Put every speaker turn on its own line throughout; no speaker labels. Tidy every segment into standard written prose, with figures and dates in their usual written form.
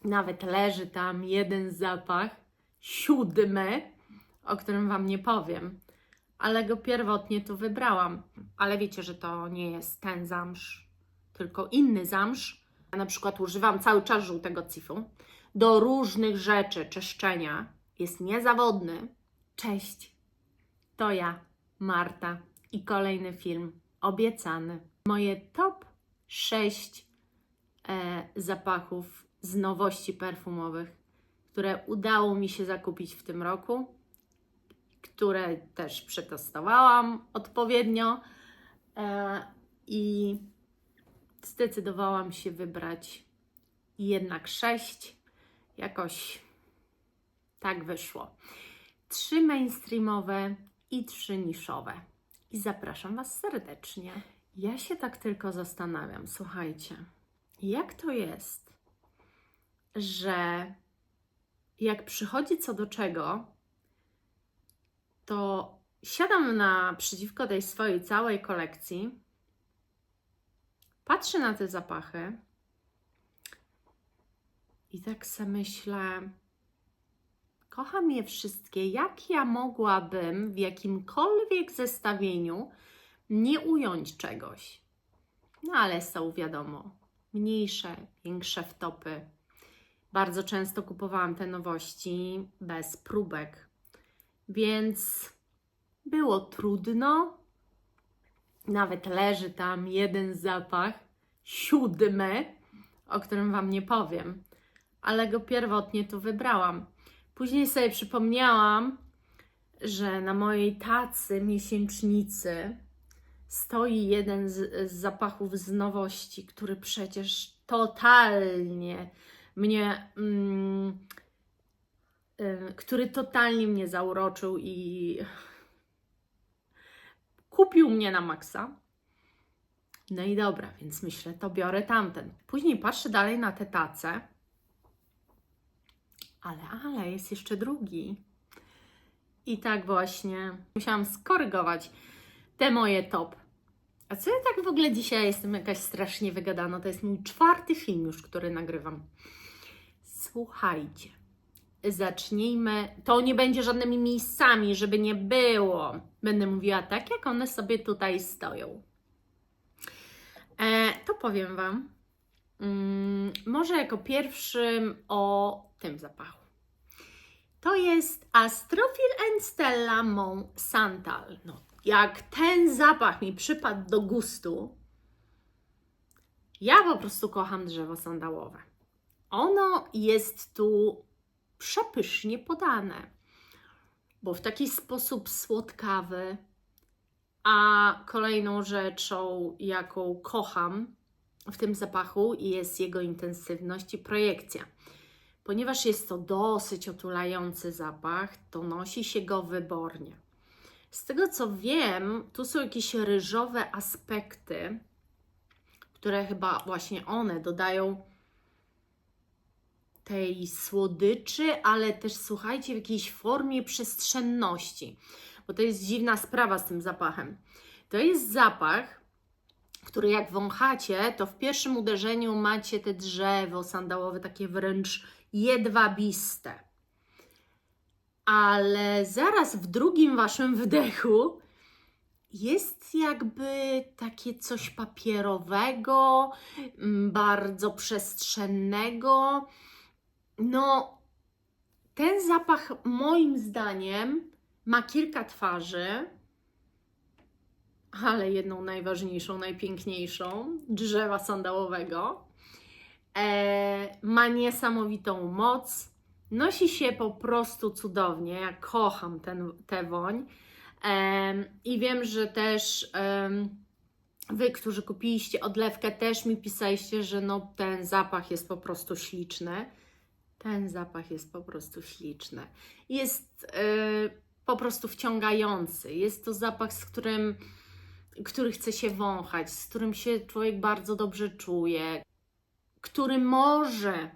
Nawet leży tam jeden zapach, 7, o którym Wam nie powiem, ale go pierwotnie tu wybrałam. Ale wiecie, że to nie jest ten zamsz, tylko inny zamsz. Ja na przykład używam cały czas żółtego cifu do różnych rzeczy, czyszczenia. Jest niezawodny. Cześć, to ja, Marta, i kolejny film obiecany. Moje top 6 zapachów z nowości perfumowych, które udało mi się zakupić w tym roku, które też przetestowałam odpowiednio i zdecydowałam się wybrać jednak 6. Jakoś tak wyszło. 3 mainstreamowe i 3 niszowe. I zapraszam Was serdecznie. Ja się tak tylko zastanawiam, słuchajcie, jak to jest, że jak przychodzi co do czego, to siadam naprzeciwko tej swojej całej kolekcji, patrzę na te zapachy i tak sobie myślę, kocham je wszystkie, jak ja mogłabym w jakimkolwiek zestawieniu nie ująć czegoś. No ale są, wiadomo, mniejsze, większe wtopy. Bardzo często kupowałam te nowości bez próbek, więc było trudno. Nawet leży tam jeden zapach, 7, o którym Wam nie powiem, ale go pierwotnie tu wybrałam. Później sobie przypomniałam, że na mojej tacy miesięcznicy stoi jeden z zapachów z nowości, który przecież totalnie mnie zauroczył i kupił mnie na maksa. No i dobra, więc myślę, to biorę tamten. Później patrzę dalej na tę tacę, ale jest jeszcze drugi. I tak właśnie musiałam skorygować te moje top. A co ja tak w ogóle dzisiaj jestem jakaś strasznie wygadana? To jest mój 4. film już, który nagrywam. Słuchajcie, zacznijmy. To nie będzie żadnymi miejscami, żeby nie było. Będę mówiła tak, jak one sobie tutaj stoją. To powiem Wam, może jako pierwszym o tym zapachu. To jest Astrofil Stella Mont Santal. No, jak ten zapach mi przypadł do gustu, ja po prostu kocham drzewo sandałowe. Ono jest tu przepysznie podane, bo w taki sposób słodkawy. A kolejną rzeczą, jaką kocham w tym zapachu, jest jego intensywność i projekcja. Ponieważ jest to dosyć otulający zapach, to nosi się go wybornie. Z tego co wiem, tu są jakieś ryżowe aspekty, które chyba właśnie one dodają tej słodyczy, ale też słuchajcie, w jakiejś formie przestrzenności. Bo to jest dziwna sprawa z tym zapachem. To jest zapach, który jak wąchacie, to w pierwszym uderzeniu macie te drzewo sandałowe, takie wręcz jedwabiste. Ale zaraz w drugim Waszym wdechu jest jakby takie coś papierowego, bardzo przestrzennego. No, ten zapach moim zdaniem ma kilka twarzy, ale jedną najważniejszą, najpiękniejszą, drzewa sandałowego. Ma niesamowitą moc, nosi się po prostu cudownie, ja kocham tę woń i wiem, że też Wy, którzy kupiliście odlewkę, też mi pisaliście, że no, ten zapach jest po prostu śliczny. Ten zapach jest po prostu śliczny. Jest po prostu wciągający. Jest to zapach, który chce się wąchać, z którym się człowiek bardzo dobrze czuje, który może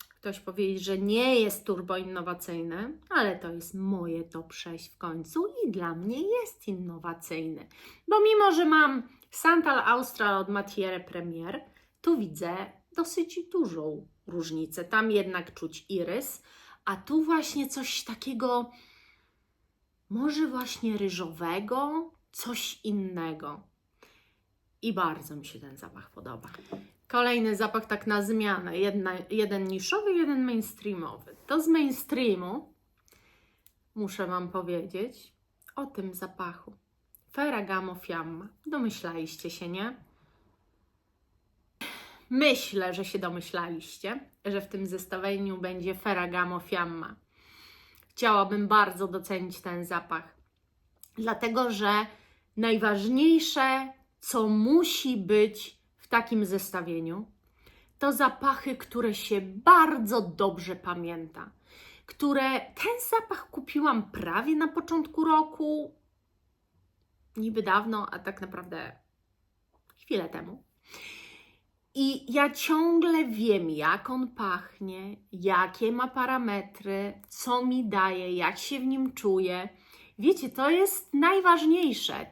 ktoś powiedzieć, że nie jest turboinnowacyjny, ale to jest moje top 6 w końcu i dla mnie jest innowacyjny. Bo mimo, że mam Santal Austral od Matiere Premier, tu widzę dosyć dużą różnicę. Tam jednak czuć irys, a tu właśnie coś takiego, może właśnie ryżowego, coś innego. I bardzo mi się ten zapach podoba. Kolejny zapach tak na zmianę. Jeden niszowy, jeden mainstreamowy. To z mainstreamu muszę Wam powiedzieć o tym zapachu. Ferragamo Fiamma. Domyślaliście się, nie? Myślę, że się domyślaliście, że w tym zestawieniu będzie Ferragamo Fiamma. Chciałabym bardzo docenić ten zapach, dlatego że najważniejsze, co musi być w takim zestawieniu, to zapachy, które się bardzo dobrze pamięta. Ten zapach kupiłam prawie na początku roku, niby dawno, a tak naprawdę chwilę temu. I ja ciągle wiem, jak on pachnie, jakie ma parametry, co mi daje, jak się w nim czuję. Wiecie, to jest najważniejsze.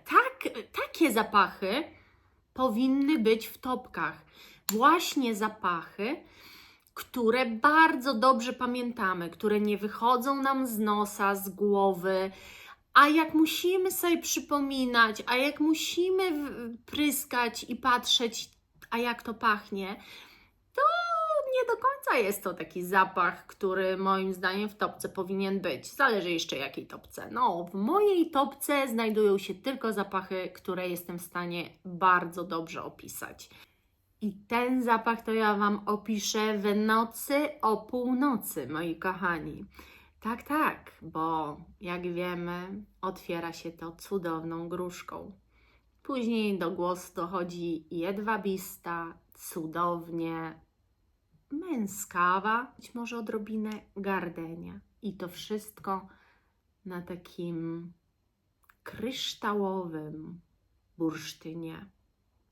Takie zapachy powinny być w topkach. Właśnie zapachy, które bardzo dobrze pamiętamy, które nie wychodzą nam z nosa, z głowy, a jak musimy sobie przypominać, a jak musimy pryskać i patrzeć, a jak to pachnie, to nie do końca jest to taki zapach, który moim zdaniem w topce powinien być. Zależy jeszcze jakiej topce. No, w mojej topce znajdują się tylko zapachy, które jestem w stanie bardzo dobrze opisać. I ten zapach to ja Wam opiszę w nocy o północy, moi kochani. Tak, bo jak wiemy, otwiera się to cudowną gruszką. Później do głosu dochodzi jedwabista, cudownie męskawa, być może odrobinę gardenia. I to wszystko na takim kryształowym bursztynie.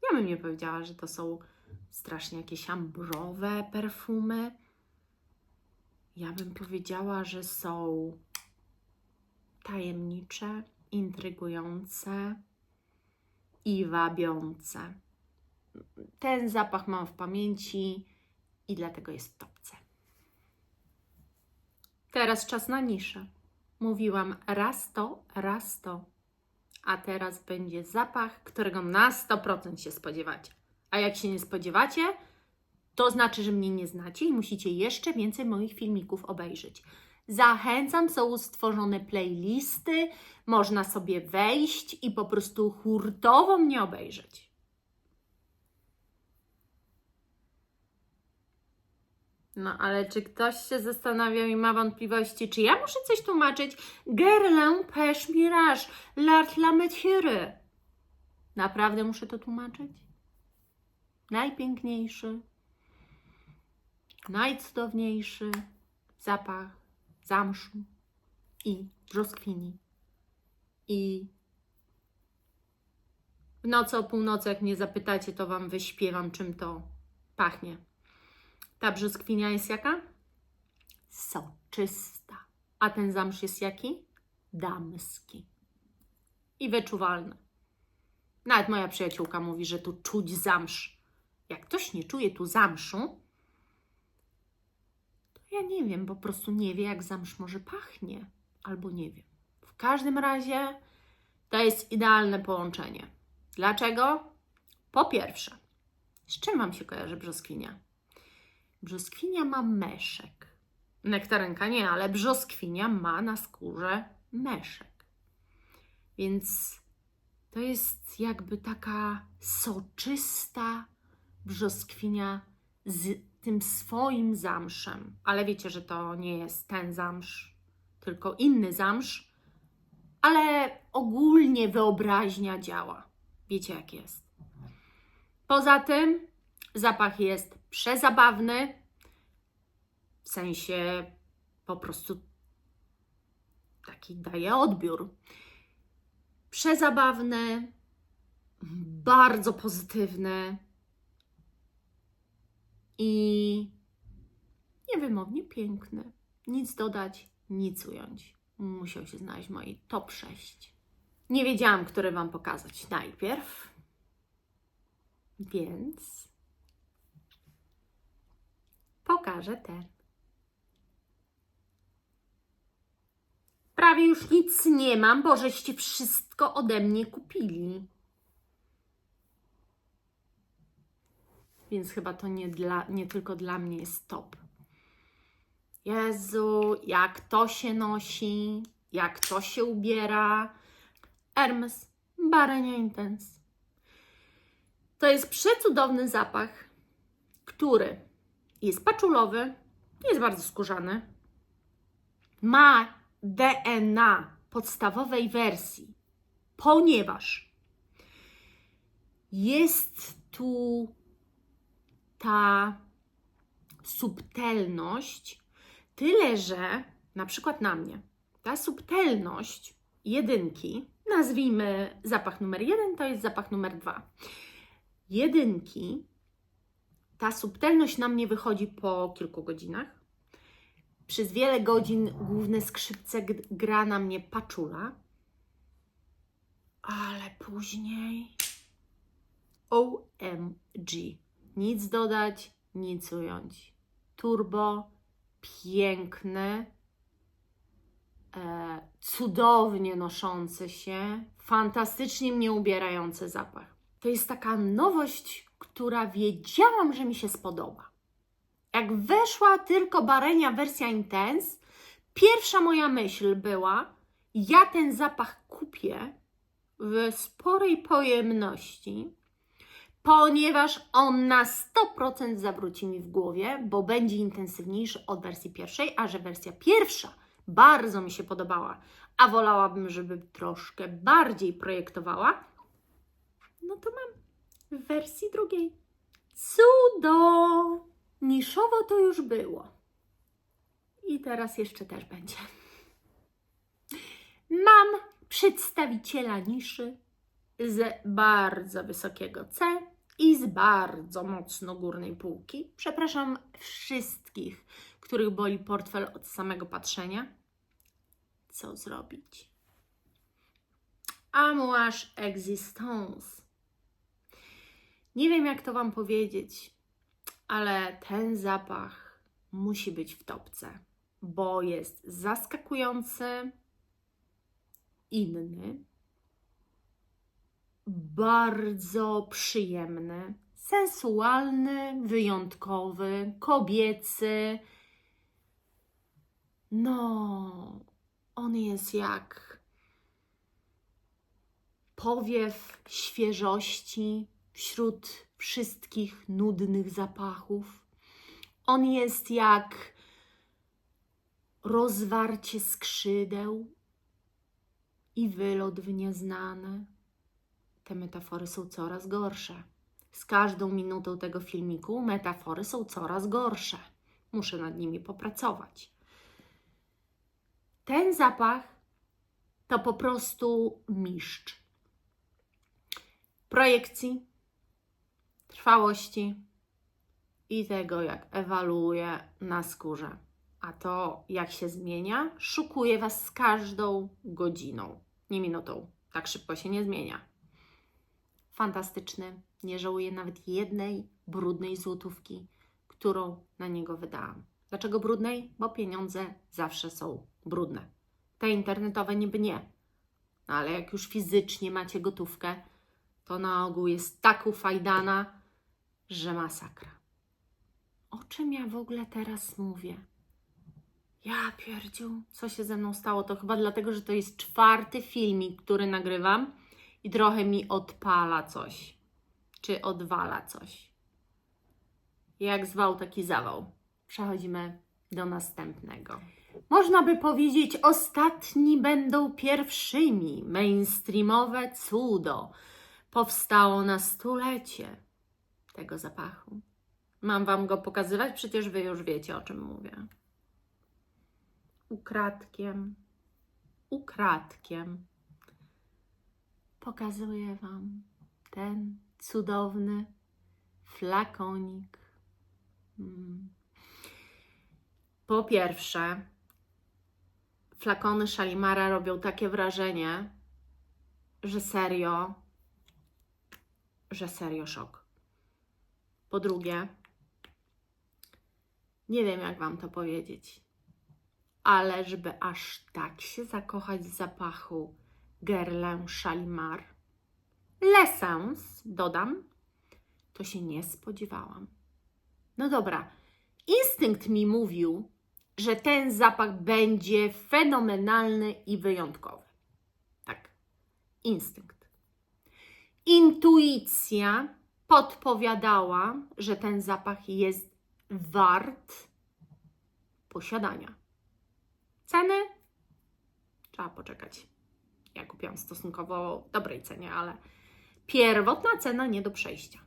Ja bym nie powiedziała, że to są strasznie jakieś ambrowe perfumy. Ja bym powiedziała, że są tajemnicze, intrygujące i wabiące. Ten zapach mam w pamięci i dlatego jest w topce. Teraz czas na niszę. Mówiłam raz to, a teraz będzie zapach, którego na 100% się spodziewacie. A jak się nie spodziewacie, to znaczy, że mnie nie znacie i musicie jeszcze więcej moich filmików obejrzeć. Zachęcam, są stworzone playlisty, można sobie wejść i po prostu hurtowo mnie obejrzeć. No ale czy ktoś się zastanawiał i ma wątpliwości, czy ja muszę coś tłumaczyć? Guerlain Pêche Mirage, L'Art la Matière. Naprawdę muszę to tłumaczyć? Najpiękniejszy, najcudowniejszy zapach zamszu i brzoskwini. I w nocy o północy, jak mnie zapytacie, to Wam wyśpiewam, czym to pachnie. Ta brzoskwinia jest jaka? Soczysta. A ten zamsz jest jaki? Damski. I wyczuwalny. Nawet moja przyjaciółka mówi, że tu czuć zamsz. Jak ktoś nie czuje tu zamszu, to ja nie wiem, po prostu nie wie, jak zamsz może pachnie. Albo nie wiem. W każdym razie to jest idealne połączenie. Dlaczego? Po pierwsze, z czym Wam się kojarzy brzoskwinia? Brzoskwinia ma meszek. Nektarynka nie, ale brzoskwinia ma na skórze meszek. Więc to jest jakby taka soczysta brzoskwinia z tym swoim zamszem. Ale wiecie, że to nie jest ten zamsz, tylko inny zamsz. Ale ogólnie wyobraźnia działa. Wiecie, jak jest. Poza tym zapach jest przezabawny, w sensie po prostu taki daje odbiór. Przezabawny, bardzo pozytywny i niewymownie piękny. Nic dodać, nic ująć. Musiał się znaleźć w mojej top 6. Nie wiedziałam, który Wam pokazać najpierw, więc pokażę ten. Prawie już nic nie mam, bo żeście wszystko ode mnie kupili. Więc chyba to nie tylko dla mnie jest top. Jezu, jak to się nosi, jak to się ubiera. Hermes Barenia Intense. To jest przecudowny zapach, który jest paczulowy, jest bardzo skórzany. Ma DNA podstawowej wersji, ponieważ jest tu ta subtelność, tyle że na przykład na mnie ta subtelność jedynki, nazwijmy zapach numer 1, to jest zapach numer 2. Jedynki, ta subtelność na mnie wychodzi po kilku godzinach. Przez wiele godzin główne skrzypce gra na mnie paczula, ale później OMG. Nic dodać, nic ująć. Turbo, piękny, cudownie noszący się, fantastycznie mnie ubierający zapach. To jest taka nowość, która wiedziałam, że mi się spodoba. Jak weszła tylko Barenia wersja Intense, pierwsza moja myśl była, ja ten zapach kupię w sporej pojemności, ponieważ on na 100% zawróci mi w głowie, bo będzie intensywniejszy od wersji pierwszej, a że wersja pierwsza bardzo mi się podobała, a wolałabym, żeby troszkę bardziej projektowała, no to mam w wersji drugiej. Cudo! Niszowo to już było. I teraz jeszcze też będzie. Mam przedstawiciela niszy z bardzo wysokiego C i z bardzo mocno górnej półki. Przepraszam wszystkich, których boli portfel od samego patrzenia. Co zrobić? Amouage Existence. Nie wiem, jak to Wam powiedzieć, ale ten zapach musi być w topce, bo jest zaskakujący, inny, bardzo przyjemny, sensualny, wyjątkowy, kobiecy. No, on jest jak powiew świeżości wśród wszystkich nudnych zapachów. On jest jak rozwarcie skrzydeł i wylot w nieznane. Te metafory są coraz gorsze. Z każdą minutą tego filmiku metafory są coraz gorsze. Muszę nad nimi popracować. Ten zapach to po prostu mistrz projekcji, trwałości i tego, jak ewoluuje na skórze. A to, jak się zmienia, szokuje Was z każdą godziną, nie minutą. Tak szybko się nie zmienia. Fantastyczny. Nie żałuję nawet jednej brudnej złotówki, którą na niego wydałam. Dlaczego brudnej? Bo pieniądze zawsze są brudne. Te internetowe niby nie. No ale jak już fizycznie macie gotówkę, to na ogół jest tak ufajdana, że masakra. O czym ja w ogóle teraz mówię? Ja pierdziu, co się ze mną stało? To chyba dlatego, że to jest 4. filmik, który nagrywam i trochę mi odpala coś. Czy odwala coś. Jak zwał, taki zawał. Przechodzimy do następnego. Można by powiedzieć, ostatni będą pierwszymi. Mainstreamowe cudo powstało na 100-lecie tego zapachu. Mam Wam go pokazywać? Przecież Wy już wiecie, o czym mówię. Ukradkiem pokazuję Wam ten cudowny flakonik. Po pierwsze, flakony Shalimara robią takie wrażenie, że serio szok. Po drugie, Nie wiem, jak Wam to powiedzieć, ale żeby aż tak się zakochać w zapachu Guerlain Shalimar, L'Essence, dodam, to się nie spodziewałam. No dobra, instynkt mi mówił, że ten zapach będzie fenomenalny i wyjątkowy. Tak, instynkt. Intuicja podpowiadała, że ten zapach jest wart posiadania. Ceny? Trzeba poczekać. Ja kupiłam w stosunkowo dobrej cenie, ale pierwotna cena nie do przejścia.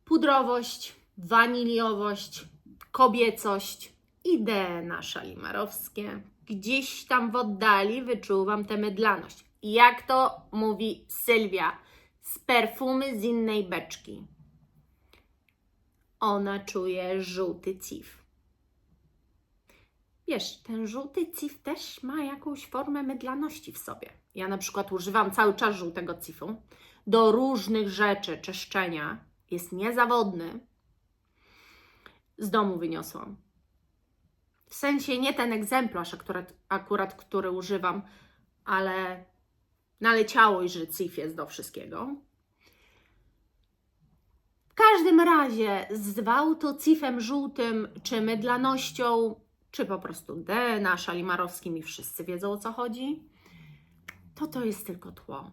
Pudrowość, waniliowość, kobiecość i DNA szalimarowskie. Gdzieś tam w oddali wyczuwam tę mydlaność. Jak to mówi Sylwia, z perfumy z innej beczki. Ona czuje żółty cif. Wiesz, ten żółty cif też ma jakąś formę mydlaności w sobie. Ja na przykład używam cały czas żółtego cifu do różnych rzeczy, czyszczenia. Jest niezawodny. Z domu wyniosłam. W sensie nie ten egzemplarz akurat który używam, ale naleciałość, że cif jest do wszystkiego. W każdym razie zwał to cifem żółtym, czy mydlanością, czy po prostu DNA szalimarowskim i wszyscy wiedzą, o co chodzi, to jest tylko tło.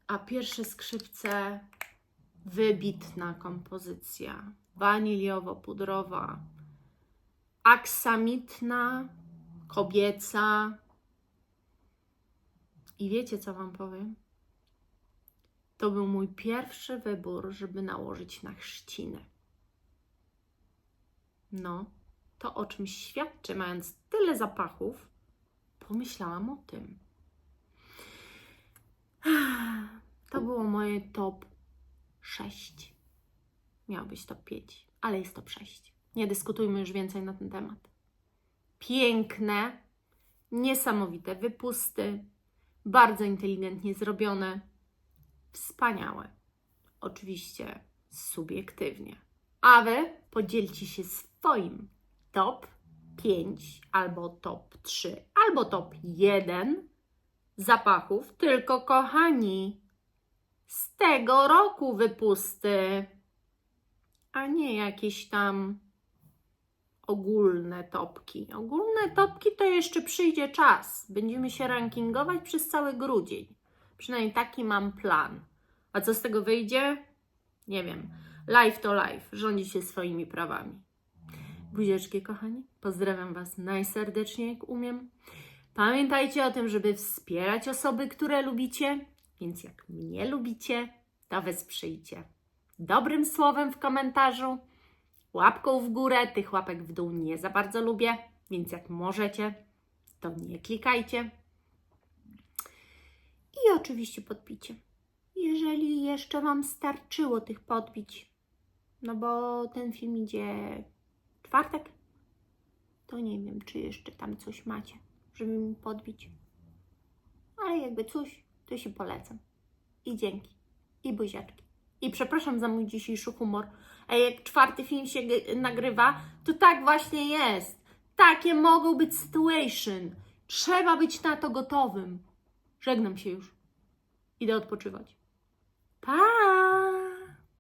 A pierwsze skrzypce, wybitna kompozycja, waniliowo-pudrowa, aksamitna, kobieca. I wiecie, co Wam powiem? To był mój pierwszy wybór, żeby nałożyć na chrzciny. No, to o czymś świadczy, mając tyle zapachów, pomyślałam o tym. To było moje top 6. Miał być top 5, ale jest top 6. Nie dyskutujmy już więcej na ten temat. Piękne, niesamowite wypusty, bardzo inteligentnie zrobione, wspaniałe. Oczywiście subiektywnie. A Wy podzielcie się swoim top 5, albo top 3, albo top 1 zapachów, tylko kochani, z tego roku wypusty, a nie jakieś tam ogólne topki. Ogólne topki to jeszcze przyjdzie czas. Będziemy się rankingować przez cały grudzień. Przynajmniej taki mam plan. A co z tego wyjdzie? Nie wiem. Life to life. Rządzi się swoimi prawami. Buzieczki, kochani. Pozdrawiam Was najserdeczniej, jak umiem. Pamiętajcie o tym, żeby wspierać osoby, które lubicie. Więc jak mnie lubicie, to wesprzyjcie. Dobrym słowem w komentarzu, łapką w górę. Tych łapek w dół nie za bardzo lubię, więc jak możecie, to nie klikajcie. I oczywiście podbicie. Jeżeli jeszcze Wam starczyło tych podbić, no bo ten film idzie w czwartek, to nie wiem, czy jeszcze tam coś macie, żeby mi podbić. Ale jakby coś, to się polecam. I dzięki. I buziaczki. I przepraszam za mój dzisiejszy humor. A jak czwarty film się nagrywa, to tak właśnie jest. Takie mogą być situation. Trzeba być na to gotowym. Żegnam się już. Idę odpoczywać. Pa!